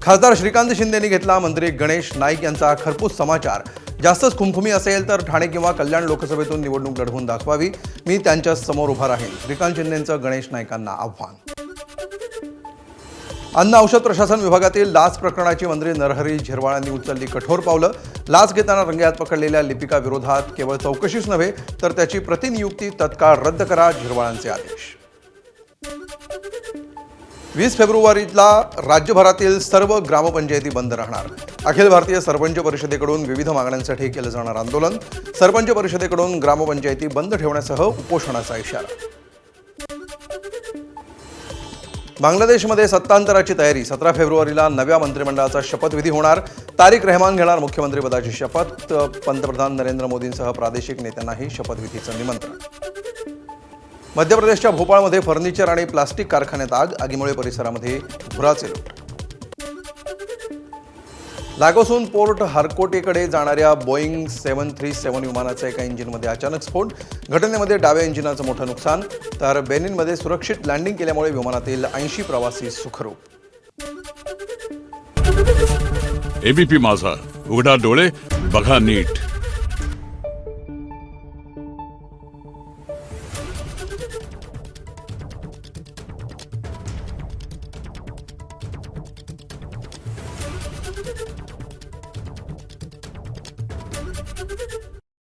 खासदार श्रीकांत शिंदेंनी घेतला मंत्री गणेश नाईक यांचा खरपूस समाचार। जास्तच खुमखुमी असेल तर ठाणे किंवा कल्याण लोकसभेतून निवडणूक लढवून दाखवावी, मी त्यांच्या समोर उभा राहीन, श्रीकांत शिंदेंचं गणेश नाईकांना आव्हान। अन्न औषध प्रशासन विभागातील लाच प्रकरणाची मंत्री नरहरी झिरवाळ यांनी उचलली कठोर पावलं। लाच घेताना रंगेहात पकडलेल्या लिपिका विरोधात केवळ चौकशीच नव्हे तर त्याची प्रतिनियुक्ती तत्काळ रद्द करा, झिरवाळांचे आदेश। 20 फेब्रुवारीला राज्यभरातील सर्व ग्रामपंचायती बंद राहणार। अखिल भारतीय सरपंच परिषदेकडून विविध मागण्यांसाठी केलं जाणार आंदोलन। सरपंच परिषदेकडून ग्रामपंचायती बंद ठेवण्यासह उपोषणाचा इशारा। बांगलादेशमध्ये सत्तांतराची तयारी। 17 फेब्रुवारीला नव्या मंत्रिमंडळाचा शपथविधी होणार। तारिक रहमान घेणार मुख्यमंत्रीपदाची शपथ। पंतप्रधान नरेंद्र मोदींसह प्रादेशिक नेत्यांनाही शपथविधीचं निमंत्रण। मध्य प्रदेशच्या भोपाळमध्ये फर्निचर आणि प्लास्टिक कारखान्यात आग। आगीमुळे परिसरामध्ये धुराचे लोट। लागोसून पोर्ट हारकोटेकडे जाणाऱ्या बोईंग 737 विमानाच्या एका इंजिनमध्ये अचानक स्फोट। घटनेमध्ये डाव्या इंजिनाचं मोठं नुकसान, तर बेनिनमध्ये सुरक्षित लँडिंग केल्यामुळे विमानातील 80 प्रवासी सुखरूप। एबीपी माझा, उघडा डोळे बघा नीट।